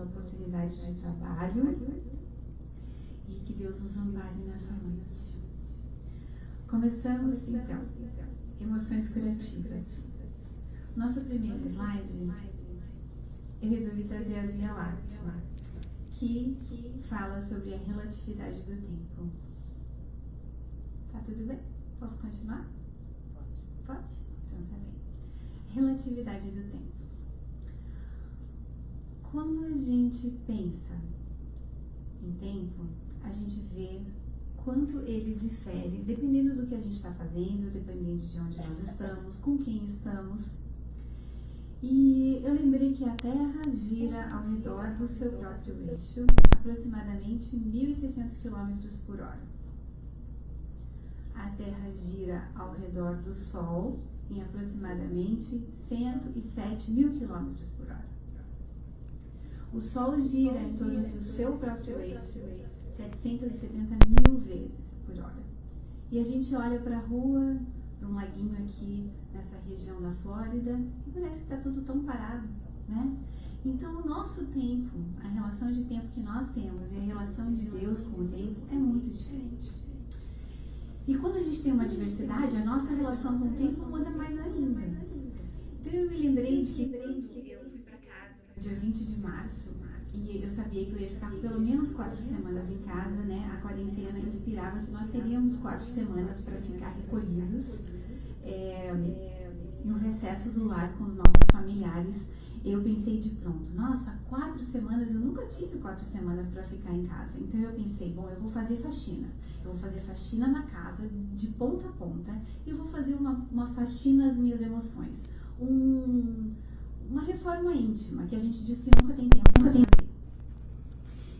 oportunidade de trabalho e que Deus nos ampare nessa noite. Começamos então, emoções curativas. Nosso primeiro slide, eu resolvi trazer a Via Láctea, que fala sobre a relatividade do tempo. Tá tudo bem? Posso continuar? Pode? Então tá bem. Relatividade do tempo. Quando a gente pensa em tempo, a gente vê quanto ele difere, dependendo do que a gente está fazendo, dependendo de onde nós estamos, com quem estamos. E eu lembrei que a Terra gira ao redor do seu próprio eixo, aproximadamente 1.600 km por hora. A Terra gira ao redor do Sol em aproximadamente 107.000 km por hora. O Sol gira em torno do seu próprio eixo 770.000 vezes por hora. E a gente olha para a rua, para um laguinho aqui nessa região da Flórida, e parece que está tudo tão parado, né? Então, o nosso tempo, a relação de tempo que nós temos e a relação de Deus com o tempo é muito diferente. E quando a gente tem uma diversidade, a nossa relação com o tempo muda mais ainda. Então, eu me lembrei de que quando eu fui para casa, no dia 20 de março, e eu sabia que eu ia ficar pelo menos 4 semanas em casa, né? A quarentena inspirava que nós teríamos 4 semanas para ficar recolhidos no recesso do lar com os nossos familiares. Eu pensei de pronto, nossa, 4 semanas, eu nunca tive 4 semanas para ficar em casa. Então eu pensei, bom, eu vou fazer faxina. Eu vou fazer faxina na casa, de ponta a ponta, e eu vou fazer uma faxina nas minhas emoções. Uma reforma íntima, que a gente diz que nunca tem tempo.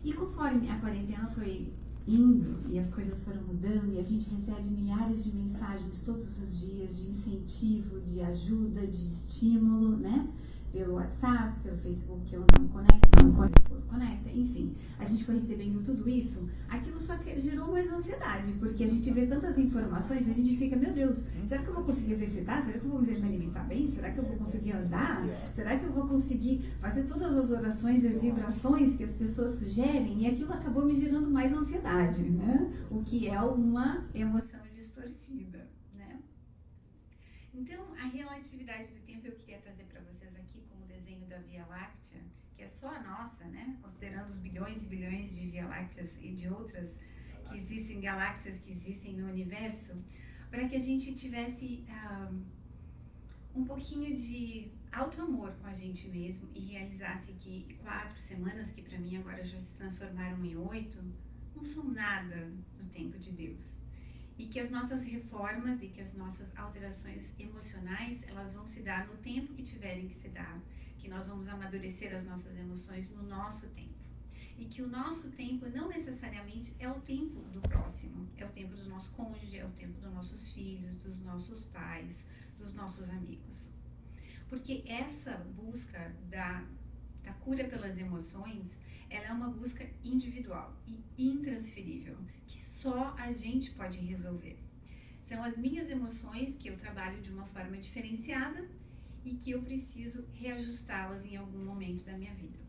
E conforme a quarentena foi indo e as coisas foram mudando e a gente recebe milhares de mensagens todos os dias de incentivo, de ajuda, de estímulo, né? Pelo WhatsApp, pelo Facebook, que eu não conecto, meu esposo conecta, enfim. A gente foi recebendo tudo isso, aquilo só que gerou mais ansiedade, porque a gente vê tantas informações e a gente fica, meu Deus, será que eu vou conseguir exercitar? Será que eu vou me alimentar bem? Será que eu vou conseguir andar? Será que eu vou conseguir fazer todas as orações e as vibrações que as pessoas sugerem? E aquilo acabou me gerando mais ansiedade, né? O que é uma emoção distorcida, né? Então, a relatividade do tempo eu queria trazer para vocês aqui como desenho da Via Láctea, que é só a nossa, né? Considerando os bilhões e bilhões de Via Lácteas e de outras que existem, galáxias que existem no universo, para que a gente tivesse um pouquinho de auto-amor com a gente mesmo e realizasse que 4 semanas, que para mim agora já se transformaram em 8, não são nada no tempo de Deus. E que as nossas reformas e que as nossas alterações emocionais, elas vão se dar no tempo que tiverem que se dar, que nós vamos amadurecer as nossas emoções no nosso tempo. E que o nosso tempo não necessariamente é o tempo do próximo, é o tempo do nosso cônjuge, é o tempo dos nossos filhos, dos nossos pais, dos nossos amigos. Porque essa busca da cura pelas emoções, ela é uma busca individual e intransferível, que só a gente pode resolver. São as minhas emoções que eu trabalho de uma forma diferenciada e que eu preciso reajustá-las em algum momento da minha vida.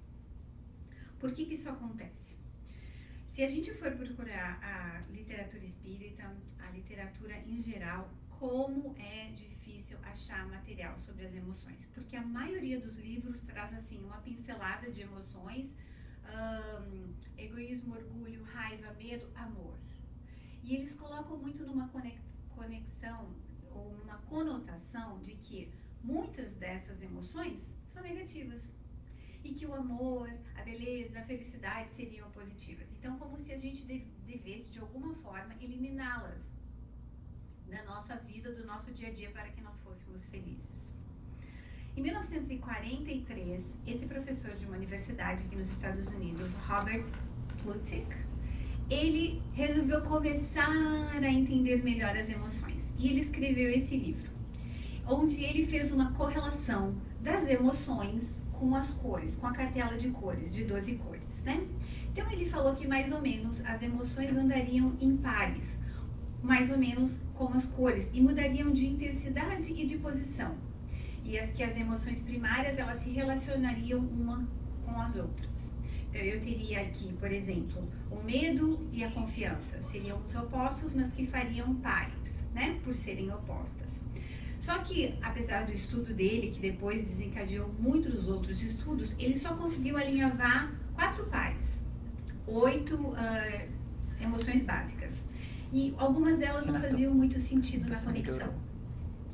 Por que isso acontece? Se a gente for procurar a literatura espírita, a literatura em geral, como é difícil achar material sobre as emoções, porque a maioria dos livros traz assim uma pincelada de emoções, egoísmo, orgulho, raiva, medo, amor. E eles colocam muito numa conexão ou numa conotação de que muitas dessas emoções são negativas e que o amor, a beleza, a felicidade seriam positivas. Então, como se a gente devesse de alguma forma eliminá-las da nossa vida, do nosso dia a dia, para que nós fôssemos felizes. Em 1943, esse professor de uma universidade aqui nos Estados Unidos, Robert Plutchik, ele resolveu começar a entender melhor as emoções. E ele escreveu esse livro, onde ele fez uma correlação das emoções com as cores, com a cartela de cores, de 12 cores, né? Então ele falou que mais ou menos as emoções andariam em pares, mais ou menos como as cores, e mudariam de intensidade e de posição. E que as emoções primárias, elas se relacionariam uma com as outras. Então, eu teria aqui, por exemplo, o medo e a confiança. Seriam os opostos, mas que fariam pares, né? Por serem opostas. Só que, apesar do estudo dele, que depois desencadeou muitos outros estudos, ele só conseguiu alinhavar 4 pares, 8 emoções básicas. E algumas delas não faziam muito sentido na conexão.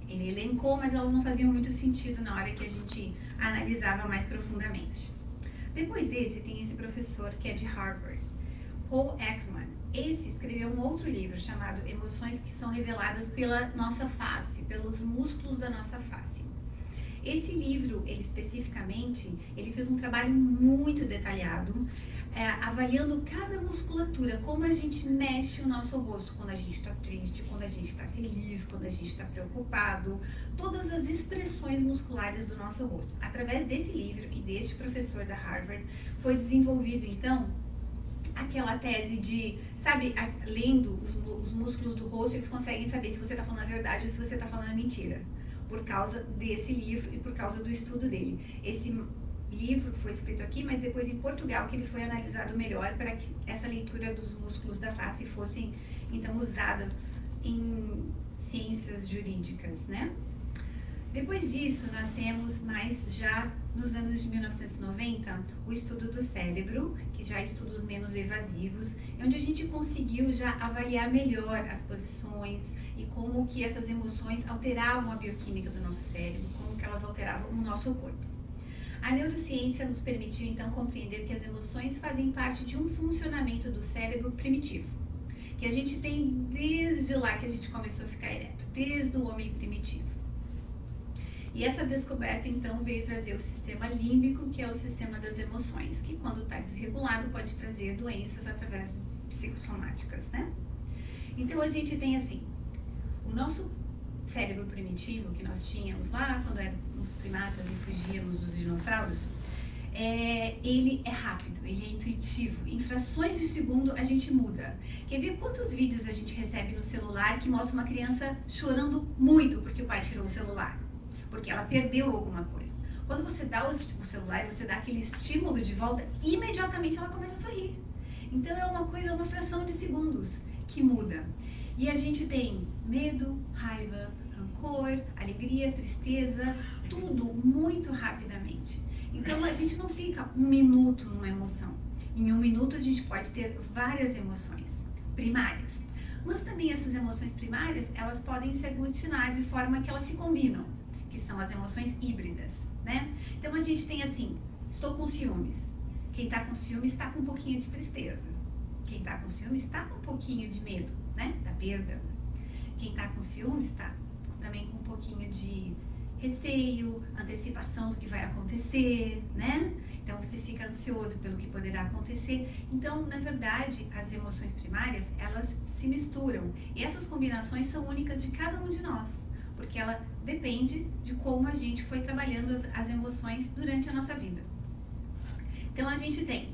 Ele elencou, mas elas não faziam muito sentido na hora que a gente analisava mais profundamente. Depois desse, tem esse professor que é de Harvard, Paul Ekman. Esse escreveu um outro livro chamado Emoções que são reveladas pela nossa face, pelos músculos da nossa face. Esse livro, ele especificamente, ele fez um trabalho muito detalhado, avaliando cada musculatura, como a gente mexe o nosso rosto, quando a gente está triste, quando a gente está feliz, quando a gente está preocupado, todas as expressões musculares do nosso rosto. Através desse livro e deste professor da Harvard, foi desenvolvido, então, aquela tese de, sabe, lendo os músculos do rosto, eles conseguem saber se você está falando a verdade ou se você está falando a mentira, por causa desse livro e por causa do estudo dele. Esse livro foi escrito aqui, mas depois em Portugal que ele foi analisado melhor para que essa leitura dos músculos da face fosse, então, usada em ciências jurídicas, né? Depois disso, nós temos mais já nos anos de 1990, o estudo do cérebro, que já é estudos menos evasivos, onde a gente conseguiu já avaliar melhor as posições e como que essas emoções alteravam a bioquímica do nosso cérebro, como que elas alteravam o nosso corpo. A neurociência nos permitiu então compreender que as emoções fazem parte de um funcionamento do cérebro primitivo, que a gente tem desde lá que a gente começou a ficar ereto, desde o homem primitivo. E essa descoberta, então, veio trazer o sistema límbico, que é o sistema das emoções, que quando está desregulado pode trazer doenças através psicossomáticas, né? Então, a gente tem assim, o nosso cérebro primitivo, que nós tínhamos lá, quando éramos primatas e fugíamos dos dinossauros, ele é rápido, ele é intuitivo. Em frações de segundo a gente muda. Quer ver quantos vídeos a gente recebe no celular que mostra uma criança chorando muito porque o pai tirou o celular? Porque ela perdeu alguma coisa. Quando você dá o celular e você dá aquele estímulo de volta, imediatamente ela começa a sorrir. Então é uma coisa, uma fração de segundos que muda. E a gente tem medo, raiva, rancor, alegria, tristeza, tudo muito rapidamente. Então a gente não fica um minuto numa emoção. Em um minuto a gente pode ter várias emoções primárias. Mas também essas emoções primárias, elas podem se aglutinar de forma que elas se combinam, que são as emoções híbridas, né? Então a gente tem assim, estou com ciúmes. Quem está com ciúmes está com um pouquinho de tristeza. Quem está com ciúmes está com um pouquinho de medo, né? Da perda. Quem está com ciúmes está também com um pouquinho de receio, antecipação do que vai acontecer, né? Então você fica ansioso pelo que poderá acontecer. Então, na verdade, as emoções primárias, elas se misturam. E essas combinações são únicas de cada um de nós, porque ela depende de como a gente foi trabalhando as emoções durante a nossa vida. Então a gente tem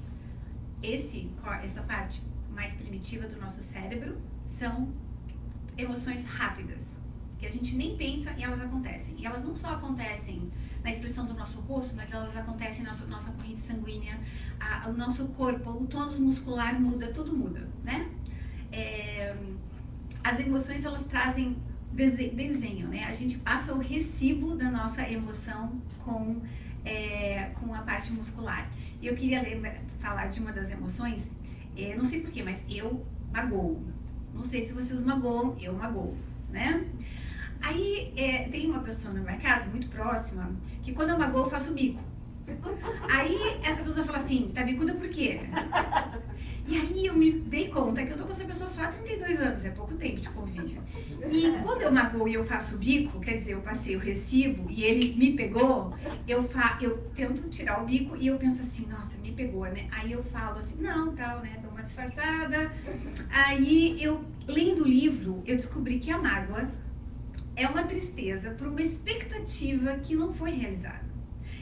essa parte mais primitiva do nosso cérebro, são emoções rápidas, que a gente nem pensa e elas acontecem. E elas não só acontecem na expressão do nosso rosto, mas elas acontecem na nossa corrente sanguínea, o nosso corpo, o tônus muscular muda, tudo muda, né? As emoções, elas trazem desenho, né? A gente passa o recibo da nossa emoção com a parte muscular. E eu queria falar de uma das emoções, não sei porquê, mas eu magoo. Não sei se vocês magoam, eu magoo, né? Aí tem uma pessoa na minha casa, muito próxima, que quando eu magoo eu faço bico. Aí essa pessoa fala assim, tá bicuda por quê? E aí eu me dei conta que eu tô com essa pessoa só há 32 anos, é pouco tempo de convívio. E quando eu magoo e eu faço bico, quer dizer, eu passei o recibo e ele me pegou, eu tento tirar o bico e eu penso assim, nossa, me pegou, né? Aí eu falo assim, não, tal, né? Dou uma disfarçada. Aí eu, lendo o livro, eu descobri que a mágoa é uma tristeza por uma expectativa que não foi realizada.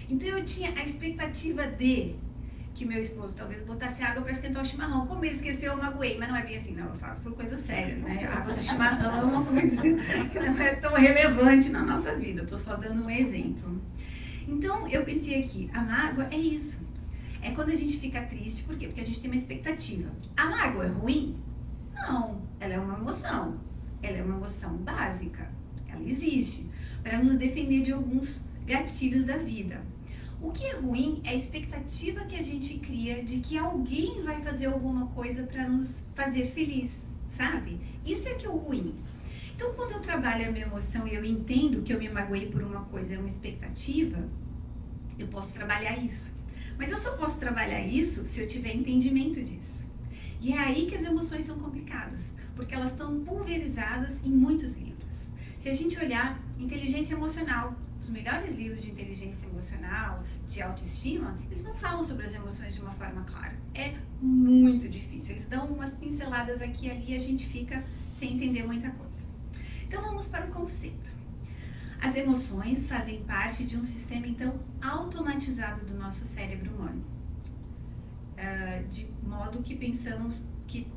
Então eu tinha a expectativa de que meu esposo talvez botasse água para esquentar o chimarrão. Como ele esqueceu, eu magoei. Mas não é bem assim, não. Eu faço por coisas sérias, né? A água do chimarrão é uma coisa que não é tão relevante na nossa vida. Eu tô só dando um exemplo. Então, eu pensei aqui, a mágoa é isso. É quando a gente fica triste, por quê? Porque a gente tem uma expectativa. A mágoa é ruim? Não, ela é uma emoção. Ela é uma emoção básica. Ela existe para nos defender de alguns gatilhos da vida. O que é ruim é a expectativa que a gente cria de que alguém vai fazer alguma coisa para nos fazer feliz, sabe? Isso é que é o ruim. Então, quando eu trabalho a minha emoção e eu entendo que eu me magoei por uma coisa, é uma expectativa, eu posso trabalhar isso. Mas eu só posso trabalhar isso se eu tiver entendimento disso. E é aí que as emoções são complicadas, porque elas estão pulverizadas em muitos livros. Se a gente olhar inteligência emocional, os melhores livros de inteligência emocional, de autoestima, eles não falam sobre as emoções de uma forma clara. É muito difícil. Eles dão umas pinceladas aqui e ali e a gente fica sem entender muita coisa. Então vamos para o conceito. As emoções fazem parte de um sistema, então, automatizado do nosso cérebro humano. De modo que pensamos que...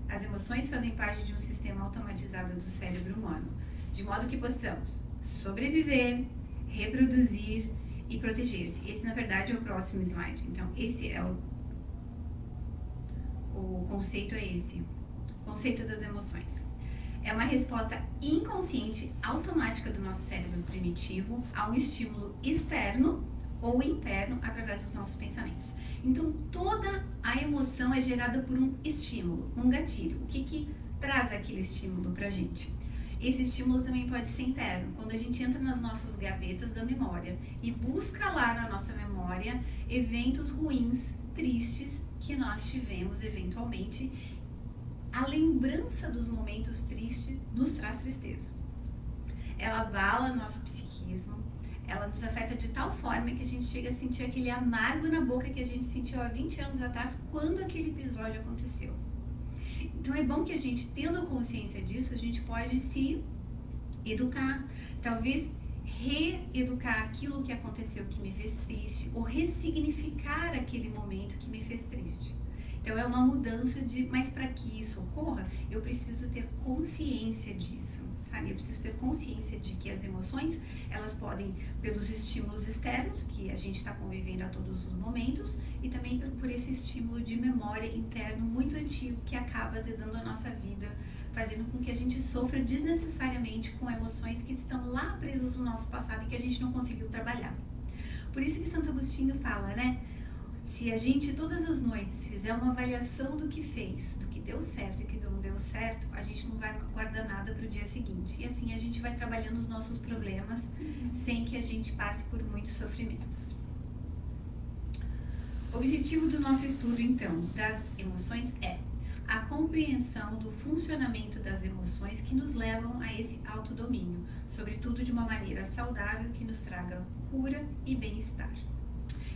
As emoções fazem parte de um sistema automatizado do cérebro humano. De modo que possamos sobreviver, reproduzir e proteger-se. Esse, na verdade, é o próximo slide. Então, esse é o conceito é esse. O conceito das emoções. É uma resposta inconsciente, automática do nosso cérebro primitivo a um estímulo externo ou interno através dos nossos pensamentos. Então, toda a emoção é gerada por um estímulo, um gatilho. O que traz aquele estímulo pra gente? Esse estímulo também pode ser interno, quando a gente entra nas nossas gavetas da memória e busca lá na nossa memória eventos ruins, tristes, que nós tivemos eventualmente. A lembrança dos momentos tristes nos traz tristeza. Ela abala nosso psiquismo, ela nos afeta de tal forma que a gente chega a sentir aquele amargo na boca que a gente sentiu há 20 anos atrás, quando aquele episódio aconteceu. Então é bom que a gente, tendo consciência disso, a gente pode se educar, talvez reeducar aquilo que aconteceu que me fez triste, ou ressignificar aquele momento que me fez triste. Então é uma mudança mas para que isso ocorra, eu preciso ter consciência disso, sabe? Eu preciso ter consciência de que as emoções, elas podem, pelos estímulos externos, que a gente está convivendo a todos os momentos, e também por esse estímulo de memória interno muito antigo, que acaba azedando a nossa vida, fazendo com que a gente sofra desnecessariamente com emoções que estão lá presas no nosso passado e que a gente não conseguiu trabalhar. Por isso que Santo Agostinho fala, né? Se a gente todas as noites fizer uma avaliação do que fez, do que deu certo e do que não deu certo, a gente não vai guardar nada para o dia seguinte. E assim a gente vai trabalhando os nossos problemas sem que a gente passe por muitos sofrimentos. O objetivo do nosso estudo, então, das emoções é a compreensão do funcionamento das emoções que nos levam a esse autodomínio, sobretudo de uma maneira saudável que nos traga cura e bem-estar.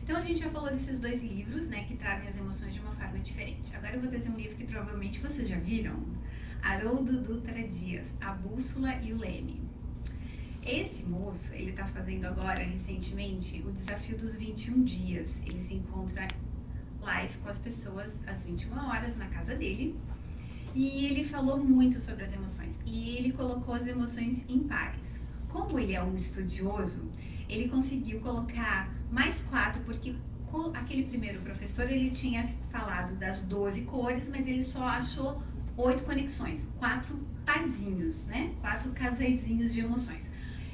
Então a gente já falou desses dois livros, né, que trazem as emoções de uma forma diferente. Agora eu vou trazer um livro que provavelmente vocês já viram, Haroldo Dutra Dias, A Bússola e o Leme. Esse moço, ele está fazendo agora, recentemente, o desafio dos 21 dias. Ele se encontra live com as pessoas às 21 horas na casa dele. E ele falou muito sobre as emoções. E ele colocou as emoções em pares. Como ele é um estudioso, ele conseguiu colocar mais 4, porque aquele primeiro professor, ele tinha falado das 12 cores, mas ele só achou 8 conexões, 4 parzinhos, né? 4 casaizinhos de emoções.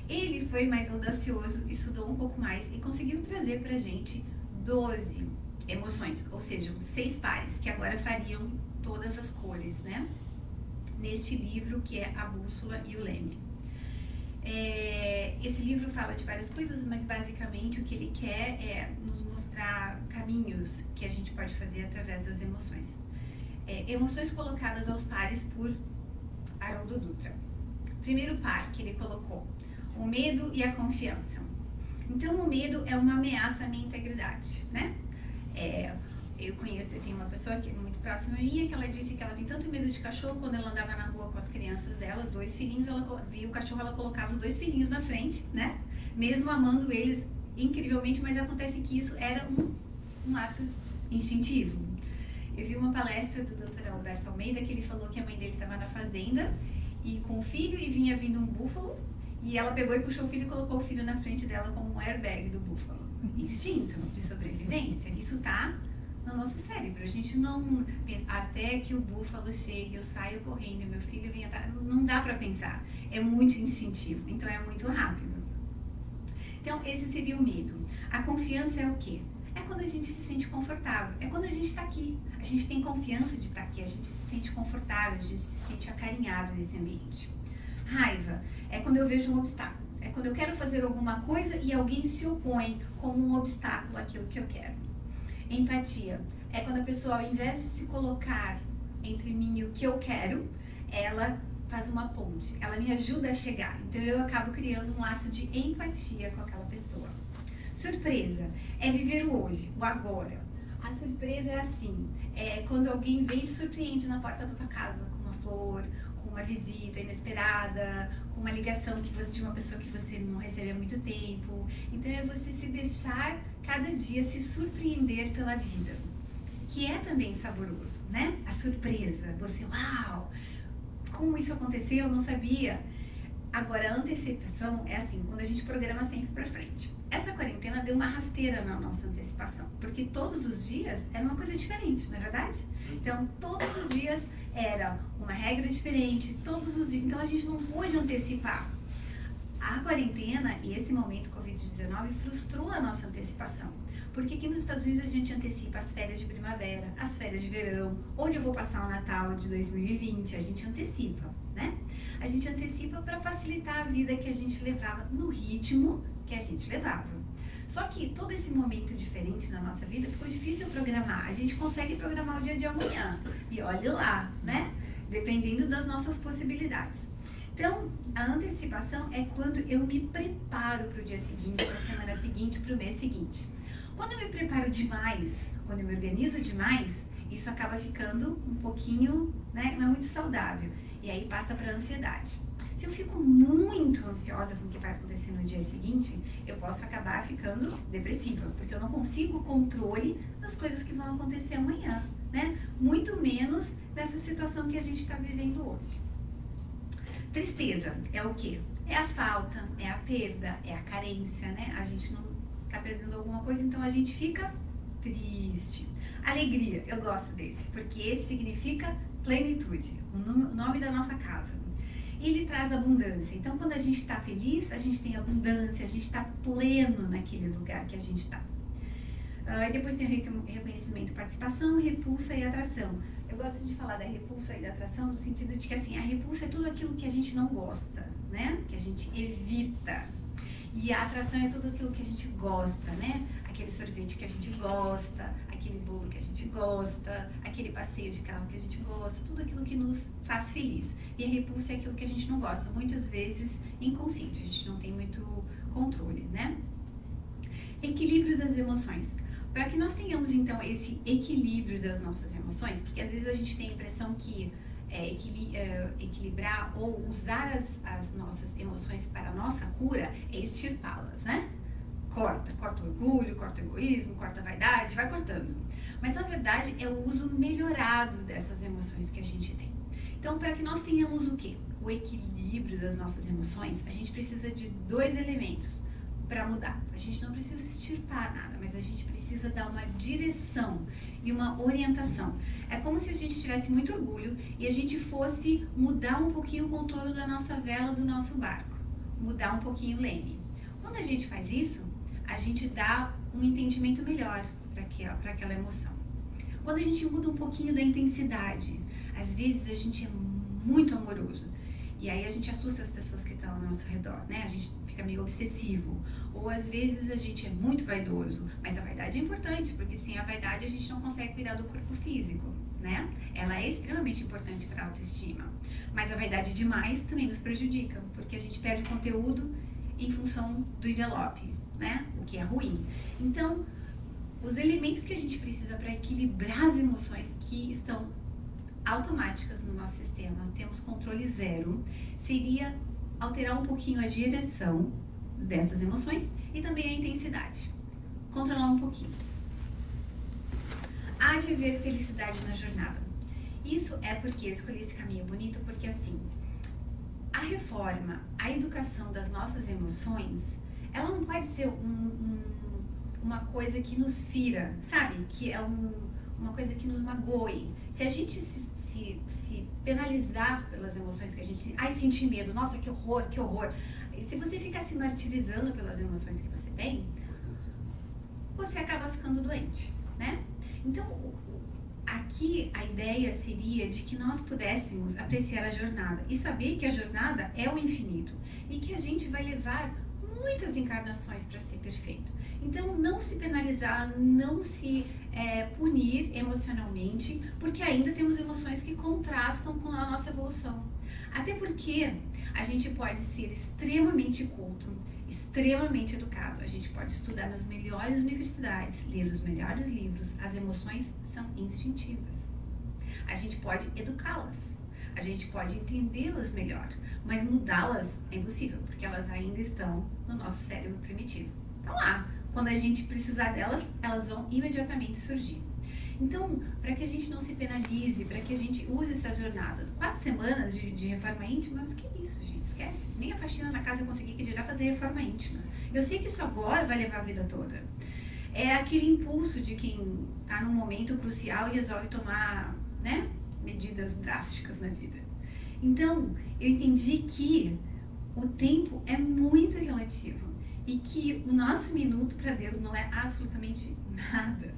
Ele foi mais audacioso, estudou um pouco mais e conseguiu trazer pra gente 12 emoções, ou seja, 6 pares, que agora fariam todas as cores, né? Neste livro que é A Bússola e o Leme. Esse livro fala de várias coisas, mas basicamente o que ele quer é nos mostrar caminhos que a gente pode fazer através das emoções. Emoções colocadas aos pares por Haroldo Dutra. Primeiro par que ele colocou, o medo e a confiança. Então o medo é uma ameaça à minha integridade, né? Eu tenho uma pessoa que é muito próxima minha, que ela disse que ela tem tanto medo de cachorro, quando ela andava na rua com as crianças dela, 2 filhinhos, ela via o cachorro, ela colocava os 2 filhinhos na frente, né? Mesmo amando eles incrivelmente, mas acontece que isso era um ato instintivo. Eu vi uma palestra do Dr. Alberto Almeida, que ele falou que a mãe dele estava na fazenda e com o filho, e vinha vindo um búfalo, E ela pegou e puxou o filho e colocou o filho na frente dela como um airbag do búfalo. Instinto de sobrevivência. Isso tá no nosso cérebro. A gente não pensa, até que o búfalo chegue, eu saio correndo, meu filho vem atrás. Não dá pra pensar. É muito instintivo, então é muito rápido. Então, esse seria o medo. A confiança é o quê? É quando a gente se sente confortável. É quando a gente está aqui. A gente tem confiança de estar aqui. A gente se sente confortável, a gente se sente acarinhado nesse ambiente. Raiva é quando eu vejo um obstáculo. É quando eu quero fazer alguma coisa e alguém se opõe como um obstáculo àquilo que eu quero. Empatia é quando a pessoa, ao invés de se colocar entre mim e o que eu quero, ela faz uma ponte, ela me ajuda a chegar. Então eu acabo criando um laço de empatia com aquela pessoa. Surpresa é viver o hoje, o agora. A surpresa é assim, é quando alguém vem e te surpreende na porta da tua casa com uma flor, com uma visita inesperada, com uma ligação de uma pessoa que você não recebe há muito tempo. Então é você se deixar cada dia se surpreender pela vida, que é também saboroso, né? A surpresa, você, uau, como isso aconteceu, eu não sabia. Agora, a antecipação é assim, quando a gente programa sempre pra frente. Essa quarentena deu uma rasteira na nossa antecipação, porque todos os dias era uma coisa diferente, não é verdade? Então, todos os dias era uma regra diferente, todos os dias. Então, a gente não pôde antecipar. A quarentena e esse momento Covid-19 frustrou a nossa antecipação. Porque aqui nos Estados Unidos a gente antecipa as férias de primavera, as férias de verão, onde eu vou passar o Natal de 2020, a gente antecipa, né? A gente antecipa para facilitar a vida que a gente levava no ritmo que a gente levava. Só que todo esse momento diferente na nossa vida ficou difícil programar. A gente consegue programar o dia de amanhã e olhe lá, né? Dependendo das nossas possibilidades. Então, a antecipação é quando eu me preparo para o dia seguinte, para a semana seguinte, para o mês seguinte. Quando eu me preparo demais, quando eu me organizo demais, isso acaba ficando um pouquinho, né, não é muito saudável. E aí passa para a ansiedade. Se eu fico muito ansiosa com o que vai acontecer no dia seguinte, eu posso acabar ficando depressiva, porque eu não consigo controle das coisas que vão acontecer amanhã, né? Muito menos dessa situação que a gente está vivendo hoje. Tristeza é o quê? É a falta, é a perda, é a carência, né? A gente não tá perdendo alguma coisa, então a gente fica triste. Alegria, eu gosto desse, porque esse significa plenitude, o nome da nossa casa. Ele traz abundância, então quando a gente está feliz, a gente tem abundância, a gente está pleno naquele lugar que a gente está. E depois tem o reconhecimento, participação, repulsa e atração. Eu gosto de falar da repulsa e da atração no sentido de que assim, a repulsa é tudo aquilo que a gente não gosta, né? Que a gente evita. E a atração é tudo aquilo que a gente gosta, né? Aquele sorvete que a gente gosta, aquele bolo que a gente gosta, aquele passeio de carro que a gente gosta, tudo aquilo que nos faz feliz. E a repulsa é aquilo que a gente não gosta, muitas vezes inconsciente, a gente não tem muito controle, né? Equilíbrio das emoções. Para que nós tenhamos, então, esse equilíbrio das nossas emoções, porque às vezes a gente tem a impressão que equilibrar ou usar as nossas emoções para a nossa cura é extirpá-las, né? Corta o orgulho, corta o egoísmo, corta a vaidade, vai cortando. Mas na verdade é o uso melhorado dessas emoções que a gente tem. Então, para que nós tenhamos o quê? O equilíbrio das nossas emoções, a gente precisa de 2 elementos para mudar. A gente não precisa extirpar nada, mas a gente precisa dar uma direção e uma orientação. É como se a gente tivesse muito orgulho e a gente fosse mudar um pouquinho o contorno da nossa vela, do nosso barco. Mudar um pouquinho o leme. Quando a gente faz isso, a gente dá um entendimento melhor para aquela emoção. Quando a gente muda um pouquinho da intensidade, às vezes a gente é muito amoroso. E aí a gente assusta as pessoas que estão ao nosso redor, né? A gente fica meio obsessivo. Ou às vezes a gente é muito vaidoso. Mas a vaidade é importante, porque sem a vaidade a gente não consegue cuidar do corpo físico, né? Ela é extremamente importante para a autoestima. Mas a vaidade demais também nos prejudica, porque a gente perde conteúdo em função do envelope, né? O que é ruim. Então, os elementos que a gente precisa para equilibrar as emoções que estão automáticas no nosso sistema, temos controle zero, seria alterar um pouquinho a direção dessas emoções e também a intensidade. Controlar um pouquinho. Há de haver felicidade na jornada. Isso é porque eu escolhi esse caminho bonito, porque assim, a reforma, a educação das nossas emoções, ela não pode ser uma coisa que nos fira, sabe? Que é uma coisa que nos magoe. Se a gente se penalizar pelas emoções que a gente... Ai, sentir medo, nossa, que horror, que horror. E se você ficar se martirizando pelas emoções que você tem, você acaba ficando doente, né? Então, aqui a ideia seria de que nós pudéssemos apreciar a jornada e saber que a jornada é o infinito e que a gente vai levar muitas encarnações para ser perfeito. Então, não se penalizar, não se punir emocionalmente, porque ainda temos emoções que contrastam com a nossa evolução. Até porque a gente pode ser extremamente culto, extremamente educado, a gente pode estudar nas melhores universidades, ler os melhores livros, as emoções são instintivas. A gente pode educá-las, a gente pode entendê-las melhor, mas mudá-las é impossível, porque elas ainda estão no nosso cérebro primitivo. Tá lá. Quando a gente precisar delas, elas vão imediatamente surgir. Então, para que a gente não se penalize, para que a gente use essa jornada, 4 semanas de reforma íntima, mas que isso, gente, esquece. Nem a faxina na casa eu consegui, que dirá fazer reforma íntima. Eu sei que isso agora vai levar a vida toda. É aquele impulso de quem está num momento crucial e resolve tomar, né, medidas drásticas na vida. Então, eu entendi que o tempo é muito relativo. E que o nosso minuto para Deus não é absolutamente nada.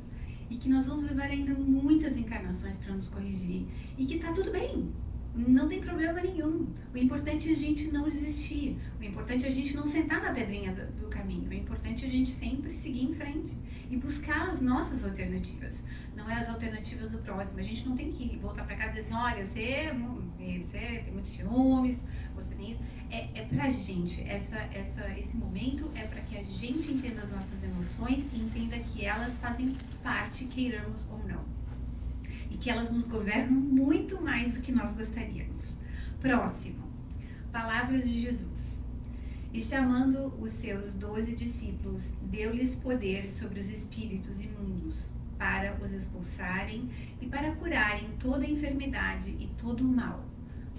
E que nós vamos levar ainda muitas encarnações para nos corrigir. E que tá tudo bem. Não tem problema nenhum. O importante é a gente não desistir. O importante é a gente não sentar na pedrinha do caminho. O importante é a gente sempre seguir em frente. E buscar as nossas alternativas. Não é as alternativas do próximo. A gente não tem que voltar para casa e dizer assim, olha, você tem muitos ciúmes, você tem isso. É pra gente, esse momento é para que a gente entenda as nossas emoções e entenda que elas fazem parte, queiramos ou não. E que elas nos governam muito mais do que nós gostaríamos. Próximo, palavras de Jesus. E chamando os seus 12 discípulos, deu-lhes poder sobre os espíritos imundos, para os expulsarem e para curarem toda enfermidade e todo o mal.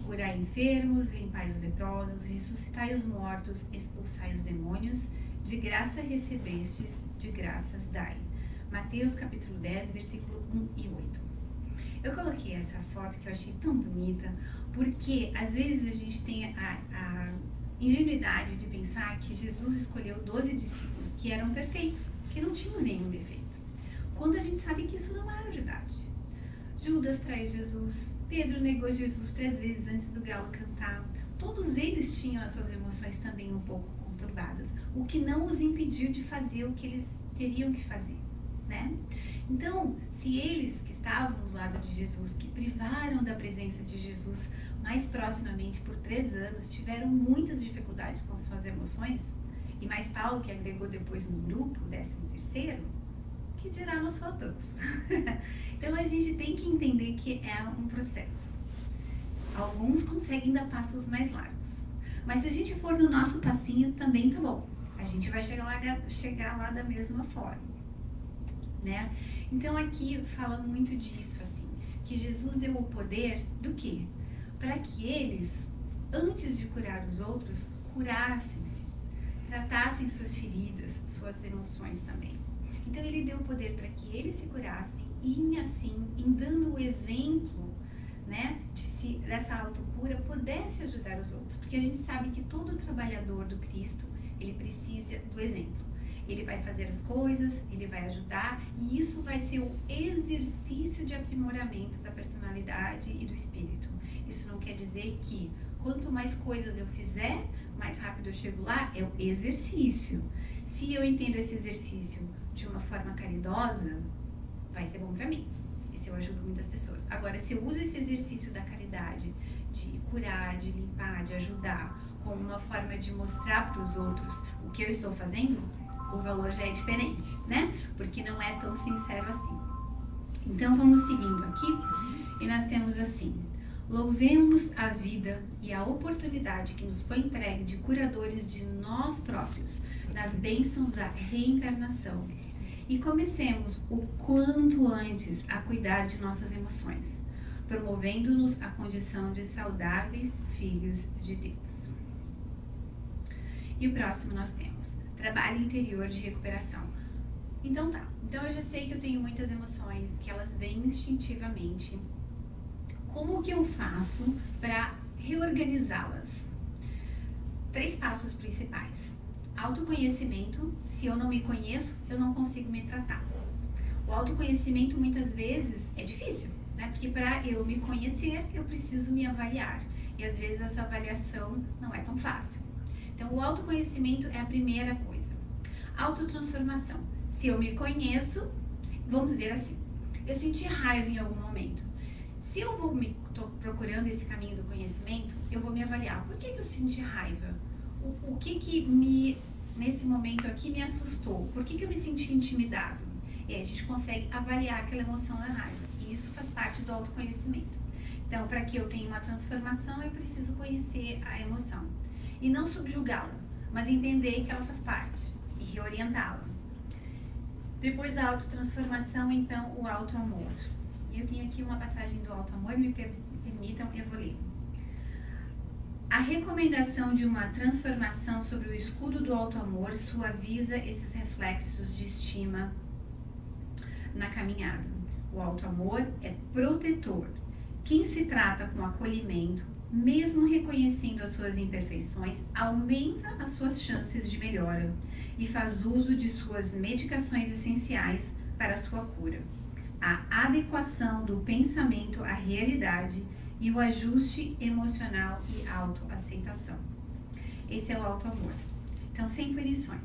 Curai enfermos, limpai os leprosos, ressuscitai os mortos, expulsai os demônios, de graça recebestes, de graças dai. Mateus capítulo 10, versículo 1 e 8. Eu coloquei essa foto que eu achei tão bonita, porque às vezes a gente tem a ingenuidade de pensar que Jesus escolheu 12 discípulos que eram perfeitos, que não tinham nenhum defeito, quando a gente sabe que isso não é verdade. Judas traiu Jesus, Pedro negou Jesus 3 vezes antes do galo cantar. Todos eles tinham as suas emoções também um pouco conturbadas, o que não os impediu de fazer o que eles teriam que fazer, né? Então, se eles que estavam do lado de Jesus, que privaram da presença de Jesus mais proximamente por 3 anos, tiveram muitas dificuldades com suas emoções, e mais Paulo, que agregou depois no grupo, o 13º, que dirá nós outros. Então a gente tem que entender que é um processo. Alguns conseguem dar passos mais largos. Mas se a gente for no nosso passinho, também tá bom. A gente vai chegar lá da mesma forma, né? Então aqui fala muito disso, assim, que Jesus deu o poder do quê? Para que eles, antes de curar os outros, curassem-se, tratassem suas feridas, suas emoções também. Então ele deu o poder para que eles se curassem e assim, em dando o exemplo, né, dessa autocura, pudesse ajudar os outros. Porque a gente sabe que todo trabalhador do Cristo, ele precisa do exemplo. Ele vai fazer as coisas, ele vai ajudar, e isso vai ser o exercício de aprimoramento da personalidade e do espírito. Isso não quer dizer que quanto mais coisas eu fizer, mais rápido eu chego lá, é o exercício. Se eu entendo esse exercício de uma forma caridosa, vai ser bom para mim. E se eu ajudo muitas pessoas. Agora, se eu uso esse exercício da caridade, de curar, de limpar, de ajudar, como uma forma de mostrar para os outros o que eu estou fazendo, o valor já é diferente, né? Porque não é tão sincero assim. Então, vamos seguindo aqui. E nós temos assim: louvemos a vida e a oportunidade que nos foi entregue de curadores de nós próprios, nas bênçãos da reencarnação. E comecemos o quanto antes a cuidar de nossas emoções, promovendo-nos a condição de saudáveis filhos de Deus. E o próximo nós temos trabalho interior de recuperação. Então tá, então eu já sei que eu tenho muitas emoções, que elas vêm instintivamente. Como que eu faço para reorganizá-las? 3 passos principais. Autoconhecimento. Se eu não me conheço, eu não consigo me tratar. O autoconhecimento muitas vezes é difícil, né? Porque para eu me conhecer, eu preciso me avaliar. E às vezes essa avaliação não é tão fácil. Então o autoconhecimento é a primeira coisa. Autotransformação. Se eu me conheço, vamos ver assim. Eu senti raiva em algum momento. Se eu tô procurando esse caminho do conhecimento, eu vou me avaliar. Por que eu senti raiva? O que nesse momento aqui me assustou? Por que eu me senti intimidado? E aí a gente consegue avaliar aquela emoção da raiva. E isso faz parte do autoconhecimento. Então, para que eu tenha uma transformação, eu preciso conhecer a emoção. E não subjugá-la, mas entender que ela faz parte e reorientá-la. Depois da autotransformação, então, o autoamor. E eu tenho aqui uma passagem do autoamor, me permitam, eu vou ler. A recomendação de uma transformação sobre o escudo do autoamor suaviza esses reflexos de estima na caminhada. O autoamor é protetor. Quem se trata com acolhimento, mesmo reconhecendo as suas imperfeições, aumenta as suas chances de melhora e faz uso de suas medicações essenciais para a sua cura. A adequação do pensamento à realidade e o ajuste emocional e autoaceitação. Esse é o autoamor. Então, sem punições.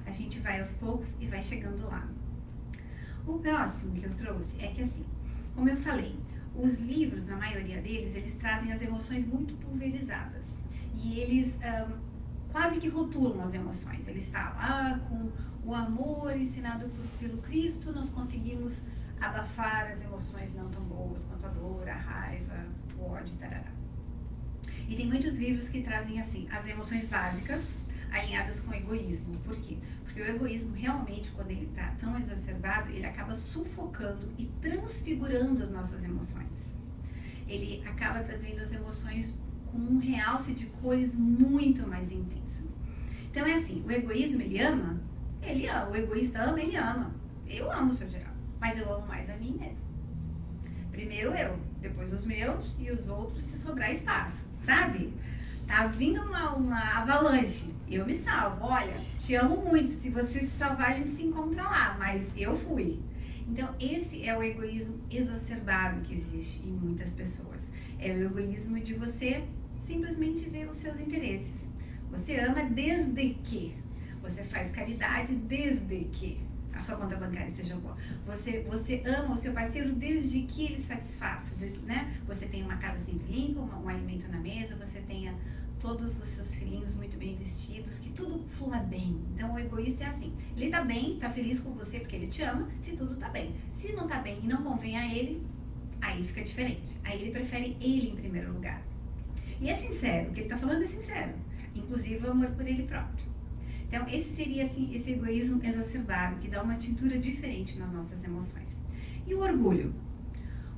A gente vai aos poucos e vai chegando lá. O próximo que eu trouxe é que, assim, como eu falei, os livros, na maioria deles, eles trazem as emoções muito pulverizadas. E eles quase que rotulam as emoções. Eles falam, com o amor ensinado pelo Cristo, nós conseguimos abafar as emoções não tão boas quanto a dor, a raiva, o ódio, tarará. E tem muitos livros que trazem, assim, as emoções básicas alinhadas com o egoísmo. Por quê? Porque o egoísmo realmente, quando ele está tão exacerbado, ele acaba sufocando e transfigurando as nossas emoções. Ele acaba trazendo as emoções com um realce de cores muito mais intenso. Então é assim, o egoísmo, ele ama, o egoísta ama, ele ama. Eu amo o seu geral, mas eu amo mais a mim mesmo. Primeiro eu, depois os meus e os outros se sobrar espaço, sabe? Tá vindo uma avalanche, eu me salvo. Olha, te amo muito, se você se salvar a gente se encontra lá, mas eu fui. Então esse é o egoísmo exacerbado que existe em muitas pessoas. É o egoísmo de você simplesmente ver os seus interesses. Você ama desde que, você faz caridade desde que a sua conta bancária esteja boa. Você ama o seu parceiro desde que ele satisfaça, né? Você tem uma casa sempre limpa, um alimento na mesa, você tenha todos os seus filhinhos muito bem vestidos, que tudo flua bem. Então o egoísta é assim, ele tá bem, tá feliz com você porque ele te ama, se tudo tá bem. Se não tá bem e não convém a ele, aí fica diferente. Aí ele prefere ele em primeiro lugar. E é sincero, o que ele tá falando é sincero, inclusive o amor por ele próprio. Então esse seria assim, esse egoísmo exacerbado, que dá uma tintura diferente nas nossas emoções. E o orgulho?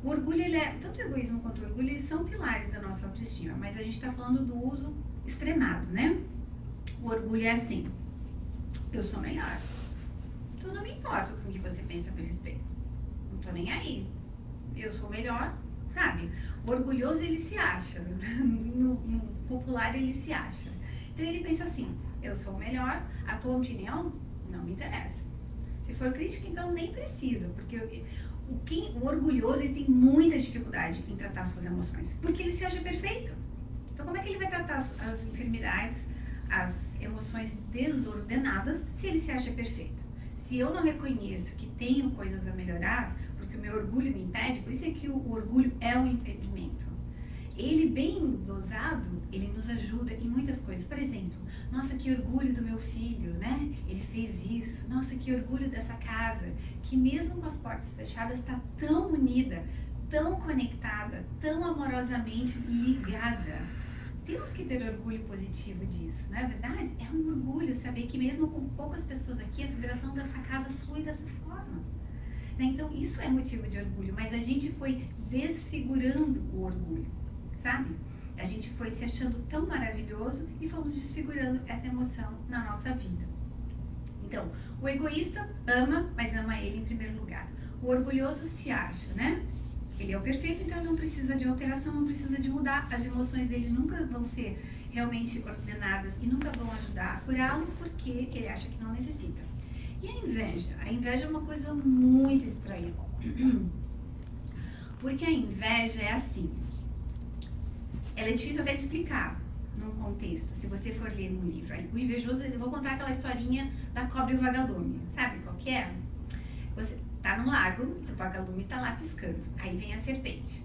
O orgulho, tanto o egoísmo quanto o orgulho, eles são pilares da nossa autoestima, mas a gente está falando do uso extremado, né? O orgulho é assim, eu sou melhor, então não me importo com o que você pensa a meu respeito, não tô nem aí, eu sou melhor, sabe? O orgulhoso, ele se acha, no popular ele se acha, então ele pensa assim, eu sou o melhor, a tua opinião não me interessa. Se for crítica, então nem precisa, porque o orgulhoso, ele tem muita dificuldade em tratar suas emoções, porque ele se acha perfeito. Então como é que ele vai tratar as enfermidades, as emoções desordenadas, se ele se acha perfeito? Se eu não reconheço que tenho coisas a melhorar, porque o meu orgulho me impede, por isso é que o orgulho é um impedimento. Ele bem dosado, ele nos ajuda em muitas coisas. Por exemplo, nossa, que orgulho do meu filho, né? Ele fez isso. Nossa, que orgulho dessa casa, que mesmo com as portas fechadas está tão unida, tão conectada, tão amorosamente ligada. Temos que ter orgulho positivo disso, não é verdade? É um orgulho saber que mesmo com poucas pessoas aqui, a vibração dessa casa flui dessa forma. né? Então isso é motivo de orgulho, mas a gente foi desfigurando o orgulho, sabe? A gente foi se achando tão maravilhoso e fomos desfigurando essa emoção na nossa vida. Então, o egoísta ama, mas ama ele em primeiro lugar. O orgulhoso se acha, né? Ele é o perfeito, então não precisa de alteração, não precisa de mudar. As emoções dele nunca vão ser realmente ordenadas e nunca vão ajudar a curá-lo porque ele acha que não necessita. E a inveja? A inveja é uma coisa muito estranha. Porque a inveja é assim. Ela é difícil até de explicar num contexto, se você for ler num livro. O invejoso, eu vou contar aquela historinha da cobra e o vagalume. Sabe qual que é? Você tá no lago, o vagalume tá lá piscando. Aí vem a serpente.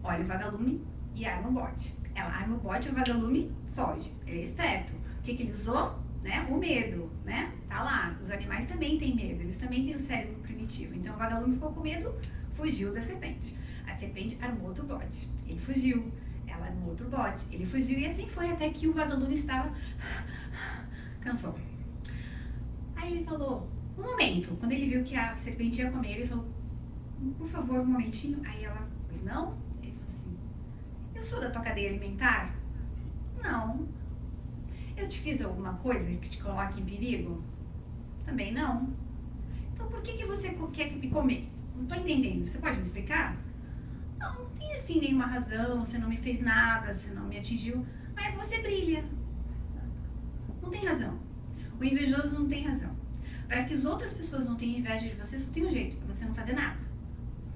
Olha o vagalume e arma o bote. Ela arma o bote e o vagalume foge. Ele é esperto. O que ele usou? Né? O medo, né? Tá lá. Os animais também têm medo, eles também têm o cérebro primitivo. Então o vagalume ficou com medo, fugiu da serpente. A serpente armou outro bote. Ele fugiu. Ela armou outro bote. Ele fugiu e assim foi até que o vagalume estava... cansou. Aí ele falou, um momento. Quando ele viu que a serpente ia comer, ele falou, por favor, um momentinho. Aí ela, pois não? Ele falou assim, eu sou da tua cadeia alimentar? Não. Eu te fiz alguma coisa que te coloque em perigo? Também não. Então por que você quer me comer? Não tô entendendo. Você pode me explicar? Não tem assim nenhuma razão, você não me fez nada, você não me atingiu, mas você brilha. Não tem razão. O invejoso não tem razão. Para que as outras pessoas não tenham inveja de você, só tem um jeito, é você não fazer nada.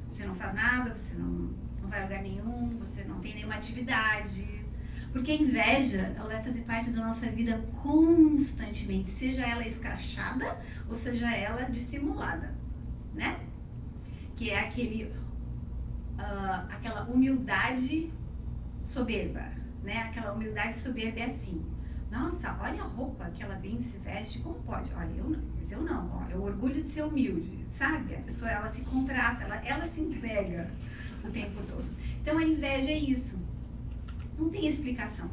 Você não faz nada, você não vai a lugar nenhum, você não tem nenhuma atividade. Porque a inveja, ela vai fazer parte da nossa vida constantemente, seja ela escrachada ou seja ela dissimulada, né? Que é aquela humildade soberba, né? Aquela humildade soberba é assim, nossa, olha a roupa que ela vem e se veste, como pode? Olha, eu não, mas eu não, ó, é o orgulho de ser humilde, sabe? A pessoa, ela se contrasta, ela se entrega o tempo todo. Então a inveja é isso, não tem explicação.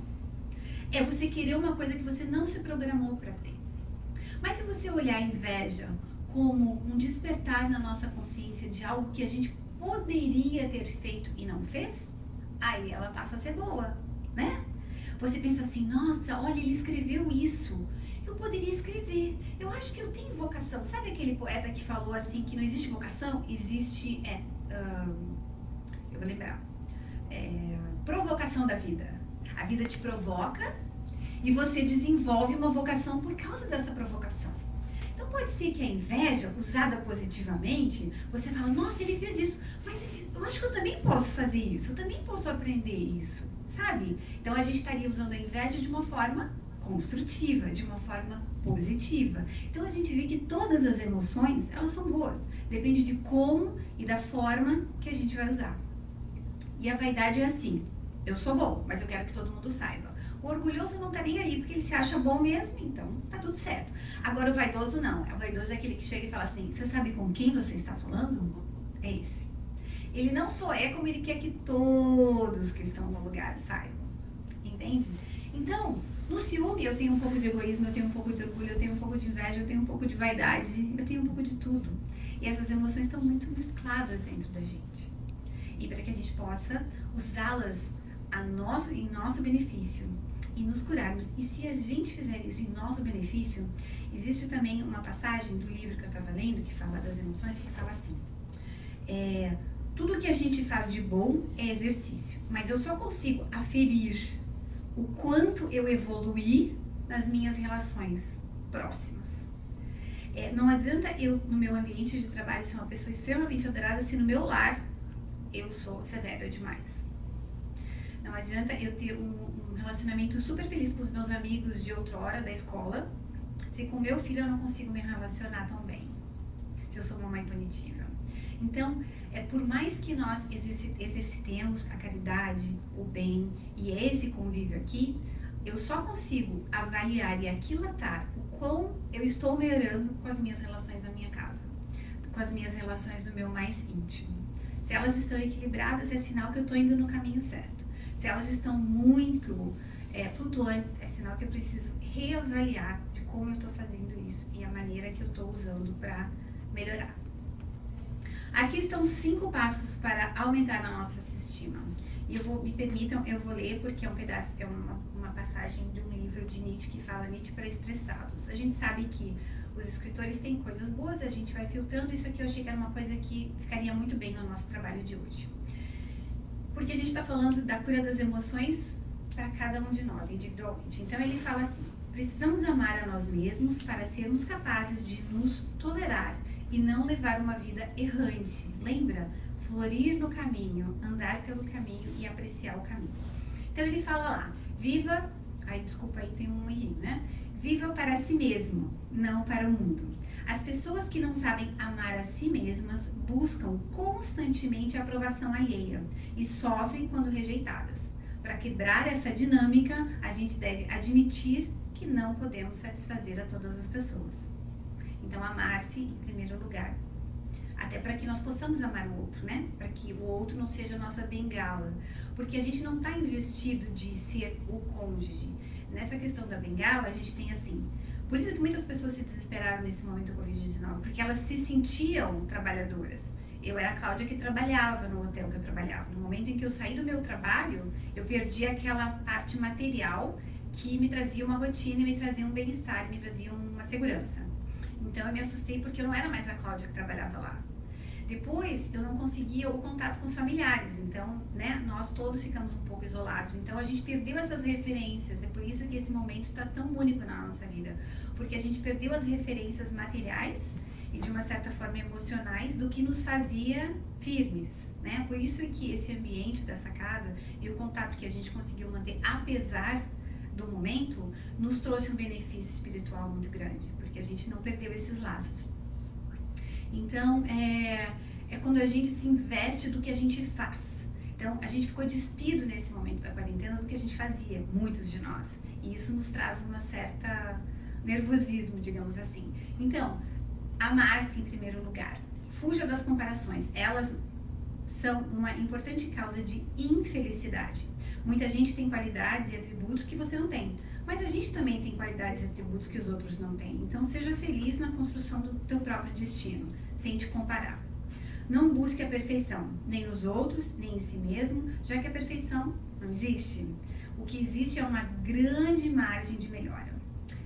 É você querer uma coisa que você não se programou para ter. Mas se você olhar a inveja como um despertar na nossa consciência de algo que a gente poderia ter feito e não fez, aí ela passa a ser boa, né? Você pensa assim, nossa, olha, ele escreveu isso, eu poderia escrever, eu acho que eu tenho vocação. Sabe aquele poeta que falou assim, que não existe vocação? Existe, eu vou lembrar, provocação da vida. A vida te provoca e você desenvolve uma vocação por causa dessa provocação. Então pode ser que a inveja, usada positivamente, você fala, nossa, ele fez isso, mas eu acho que eu também posso fazer isso, eu também posso aprender isso, sabe? Então a gente estaria usando a inveja de uma forma construtiva, de uma forma positiva. Então a gente vê que todas as emoções, elas são boas, depende de como e da forma que a gente vai usar. E a vaidade é assim, eu sou bom, mas eu quero que todo mundo saiba. O orgulhoso não tá nem aí, porque ele se acha bom mesmo, então tá tudo certo. Agora o vaidoso não, o vaidoso é aquele que chega e fala assim, você sabe com quem você está falando? É esse. Ele não só é como ele quer que todos que estão no lugar saibam, entende? Então, no ciúme eu tenho um pouco de egoísmo, eu tenho um pouco de orgulho, eu tenho um pouco de inveja, eu tenho um pouco de vaidade, eu tenho um pouco de tudo. E essas emoções estão muito mescladas dentro da gente. E para que a gente possa usá-las em nosso benefício e nos curarmos. E se a gente fizer isso em nosso benefício, existe também uma passagem do livro que eu estava lendo, que fala das emoções, que fala assim, tudo que a gente faz de bom é exercício, mas eu só consigo aferir o quanto eu evoluí nas minhas relações próximas. Não adianta eu, no meu ambiente de trabalho, ser uma pessoa extremamente adorada se no meu lar eu sou severa demais. Não adianta eu ter um relacionamento super feliz com os meus amigos de outrora da escola, se com meu filho eu não consigo me relacionar tão bem, se eu sou uma mãe punitiva. Então, por mais que nós exercitemos a caridade, o bem e esse convívio aqui, eu só consigo avaliar e aquilatar o quão eu estou melhorando com as minhas relações na minha casa, com as minhas relações no meu mais íntimo. Se elas estão equilibradas, é sinal que eu estou indo no caminho certo. Se elas estão muito flutuantes, é sinal que eu preciso reavaliar de como eu estou fazendo isso e a maneira que eu estou usando para melhorar. Aqui estão 5 passos para aumentar a nossa autoestima. E me permitam, eu vou ler porque é um pedaço, é uma passagem de um livro de Nietzsche que fala Nietzsche para estressados. A gente sabe que os escritores têm coisas boas, a gente vai filtrando. Isso aqui eu achei que era uma coisa que ficaria muito bem no nosso trabalho de hoje. Porque a gente está falando da cura das emoções para cada um de nós, individualmente. Então ele fala assim: precisamos amar a nós mesmos para sermos capazes de nos tolerar e não levar uma vida errante. Lembra? Florir no caminho, andar pelo caminho e apreciar o caminho. Então ele fala lá: viva, desculpa, aí tem um errinho, né? Viva para si mesmo, não para o mundo. As pessoas que não sabem amar a si mesmas buscam constantemente a aprovação alheia e sofrem quando rejeitadas. Para quebrar essa dinâmica, a gente deve admitir que não podemos satisfazer a todas as pessoas. Então, amar-se em primeiro lugar. Até para que nós possamos amar o outro, né? Para que o outro não seja a nossa bengala. Porque a gente não está investido de ser o cônjuge. Nessa questão da bengala, a gente tem assim... Por isso que muitas pessoas se desesperaram nesse momento do Covid-19, porque elas se sentiam trabalhadoras. Eu era a Cláudia que trabalhava no hotel que eu trabalhava. No momento em que eu saí do meu trabalho, eu perdi aquela parte material que me trazia uma rotina, me trazia um bem-estar, me trazia uma segurança. Então eu me assustei porque eu não era mais a Cláudia que trabalhava lá. Depois eu não conseguia o contato com os familiares, então, né, nós todos ficamos um pouco isolados. Então a gente perdeu essas referências, é por isso que esse momento está tão único na nossa vida. Porque a gente perdeu as referências materiais e de uma certa forma emocionais do que nos fazia firmes, né? Por isso que esse ambiente dessa casa e o contato que a gente conseguiu manter apesar do momento nos trouxe um benefício espiritual muito grande, porque a gente não perdeu esses laços. Então, é quando a gente se investe do que a gente faz. Então, a gente ficou despido nesse momento da quarentena do que a gente fazia, muitos de nós. E isso nos traz uma certa nervosismo, digamos assim. Então, amar-se em primeiro lugar. Fuja das comparações. Elas são uma importante causa de infelicidade. Muita gente tem qualidades e atributos que você não tem. Mas a gente também tem qualidades e atributos que os outros não têm. Então, seja feliz na construção do teu próprio destino, sem te comparar. Não busque a perfeição, nem nos outros, nem em si mesmo, já que a perfeição não existe. O que existe é uma grande margem de melhora.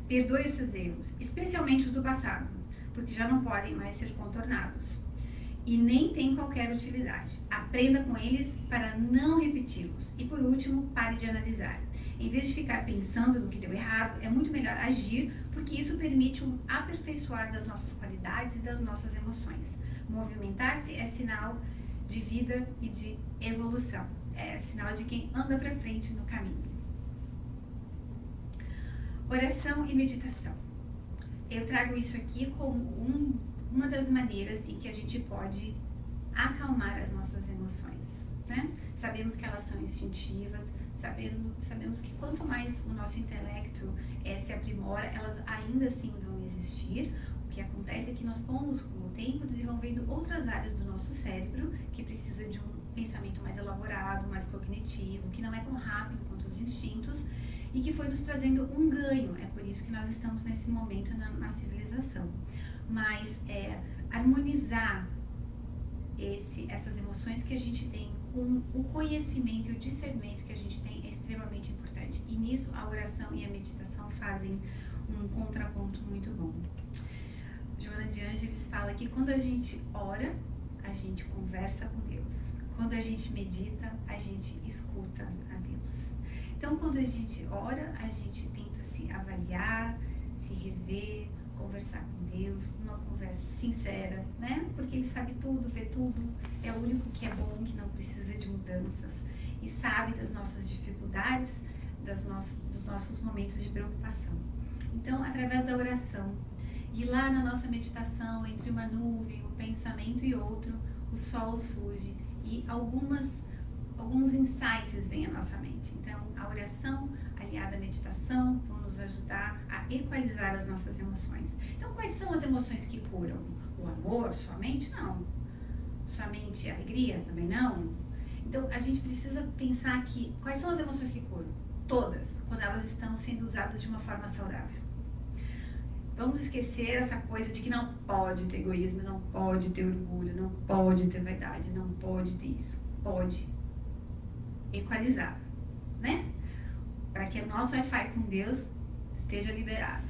Perdoe os seus erros, especialmente os do passado, porque já não podem mais ser contornados. E nem têm qualquer utilidade. Aprenda com eles para não repeti-los. E por último, pare de analisar. Em vez de ficar pensando no que deu errado, é muito melhor agir, porque isso permite um aperfeiçoar das nossas qualidades e das nossas emoções. Movimentar-se é sinal de vida e de evolução. É sinal de quem anda para frente no caminho. Oração e meditação. Eu trago isso aqui como uma das maneiras em que a gente pode acalmar as nossas emoções, né? Sabemos que elas são instintivas, sabemos que quanto mais o nosso intelecto se aprimora, elas ainda assim vão existir. O que acontece é que nós fomos, com o tempo, desenvolvendo outras áreas do nosso cérebro, que precisa de um pensamento mais elaborado, mais cognitivo, que não é tão rápido quanto os instintos, e que foi nos trazendo um ganho. É por isso que nós estamos nesse momento na civilização. Mas harmonizar essas emoções que a gente tem com o conhecimento e o discernimento que a gente tem é extremamente importante. E nisso a oração e a meditação fazem um contraponto muito bom. Joana de Ângeles fala que quando a gente ora, a gente conversa com Deus. Quando a gente medita, a gente escuta a Deus. Então, quando a gente ora, a gente tenta se avaliar, se rever, conversar com Deus, uma conversa sincera, né? Porque Ele sabe tudo, vê tudo, é o único que é bom, que não precisa de mudanças e sabe das nossas dificuldades, dos nossos momentos de preocupação. Então, através da oração e lá na nossa meditação, entre uma nuvem, um pensamento e outro, o sol surge e alguns insights vêm à nossa mente. Então, a oração aliada à meditação vão nos ajudar a equalizar as nossas emoções. Então, quais são as emoções que curam? O amor somente? Não. Somente a alegria? Também não. Então, a gente precisa pensar que quais são as emoções que curam? Todas, quando elas estão sendo usadas de uma forma saudável. Vamos esquecer essa coisa de que não pode ter egoísmo, não pode ter orgulho, não pode ter vaidade, não pode ter isso. Pode. Equalizado, né? Para que o nosso Wi-Fi com Deus esteja liberado.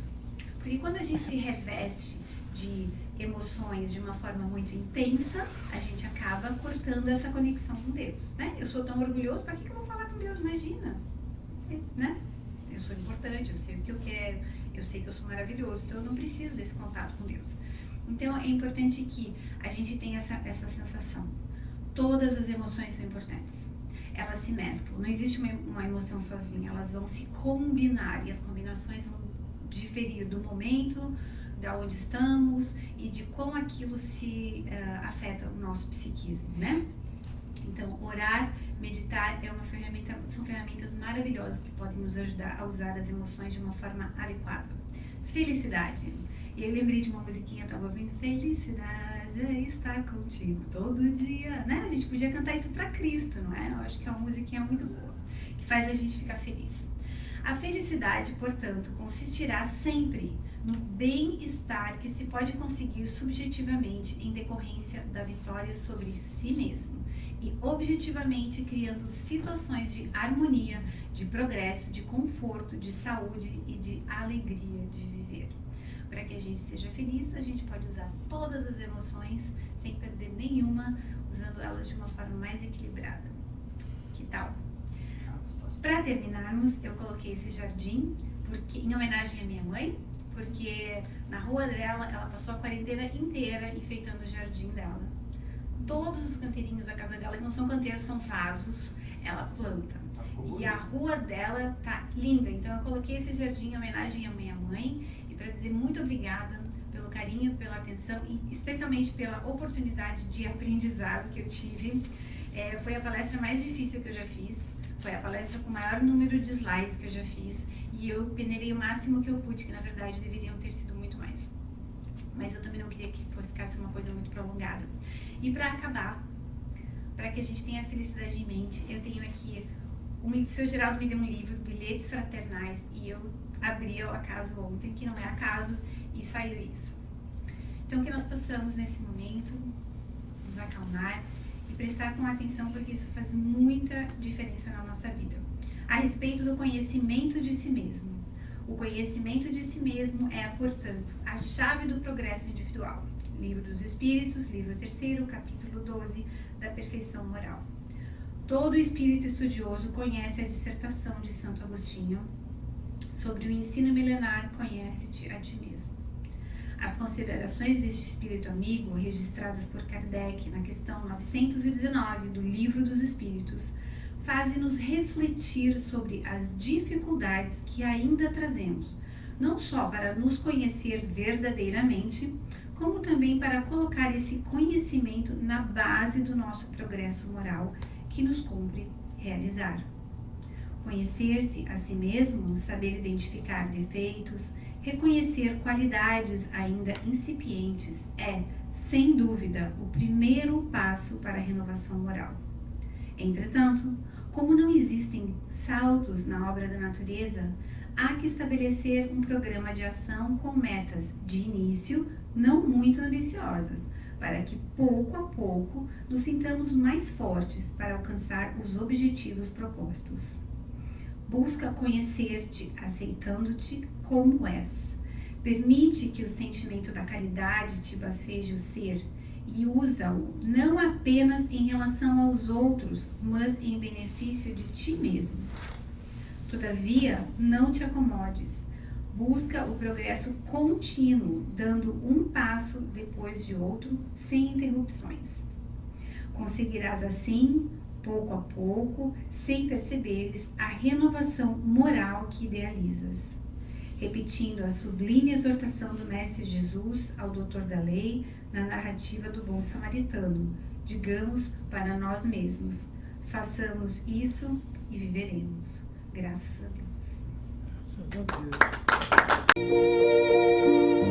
Porque quando a gente se reveste de emoções de uma forma muito intensa, a gente acaba cortando essa conexão com Deus, né? Eu sou tão orgulhoso, para que eu vou falar com Deus? Imagina, né? Eu sou importante, eu sei o que eu quero, eu sei que eu sou maravilhoso, então eu não preciso desse contato com Deus. Então é importante que a gente tenha essa sensação. Todas as emoções são importantes. Elas se mesclam, não existe uma emoção sozinha, elas vão se combinar e as combinações vão diferir do momento, da onde estamos e de como aquilo se afeta o nosso psiquismo, né? Então, orar, meditar são ferramentas maravilhosas que podem nos ajudar a usar as emoções de uma forma adequada. Felicidade. E eu lembrei de uma musiquinha, eu estava ouvindo, felicidade é estar contigo todo dia, né? A gente podia cantar isso para Cristo, não é? Eu acho que é uma musiquinha muito boa, que faz a gente ficar feliz. A felicidade, portanto, consistirá sempre no bem-estar que se pode conseguir subjetivamente em decorrência da vitória sobre si mesmo e objetivamente criando situações de harmonia, de progresso, de conforto, de saúde e de alegria de viver. Para que a gente seja feliz, a gente pode usar todas as emoções sem perder nenhuma, usando elas de uma forma mais equilibrada. Que tal? Para terminarmos, eu coloquei esse jardim em homenagem à minha mãe, porque na rua dela, ela passou a quarentena inteira enfeitando o jardim dela. Todos os canteirinhos da casa dela, que não são canteiros, são vasos, ela planta. E a rua dela tá linda, então eu coloquei esse jardim em homenagem à minha mãe e para dizer muito obrigada pelo carinho, pela atenção e especialmente pela oportunidade de aprendizado que eu tive. Foi a palestra mais difícil que eu já fiz. Foi a palestra com o maior número de slides que eu já fiz e eu peneirei o máximo que eu pude, que na verdade deveriam ter sido muito mais. Mas eu também não queria que ficasse uma coisa muito prolongada. E para acabar, para que a gente tenha a felicidade em mente, eu tenho aqui, o seu Geraldo me deu um livro, Bilhetes Fraternais, e eu abri ao acaso ontem, que não é acaso, e saiu isso. Então que nós possamos nesse momento nos acalmar e prestar com atenção, porque isso faz muita diferença na nossa vida. A respeito do conhecimento de si mesmo. O conhecimento de si mesmo é, portanto, a chave do progresso individual. Livro dos Espíritos, livro 3º, capítulo 12, da perfeição moral. Todo espírito estudioso conhece a dissertação de Santo Agostinho sobre o ensino milenar, conhece-te a ti mesmo. As considerações deste espírito amigo, registradas por Kardec na questão 919 do Livro dos Espíritos, fazem-nos refletir sobre as dificuldades que ainda trazemos, não só para nos conhecer verdadeiramente, como também para colocar esse conhecimento na base do nosso progresso moral que nos cumpre realizar. Conhecer-se a si mesmo, saber identificar defeitos, reconhecer qualidades ainda incipientes é, sem dúvida, o primeiro passo para a renovação moral. Entretanto, como não existem saltos na obra da natureza, há que estabelecer um programa de ação com metas de início não muito ambiciosas, para que pouco a pouco nos sintamos mais fortes para alcançar os objetivos propostos. Busca conhecer-te, aceitando-te como és. Permite que o sentimento da caridade te bafeje o ser e usa-o não apenas em relação aos outros, mas em benefício de ti mesmo. Todavia, não te acomodes. Busca o progresso contínuo, dando um passo depois de outro, sem interrupções. Conseguirás assim, pouco a pouco, sem perceberes, a renovação moral que idealizas. Repetindo a sublime exortação do Mestre Jesus ao doutor da lei na narrativa do Bom Samaritano, digamos para nós mesmos, façamos isso e viveremos. Graças a Deus. Graças a Deus.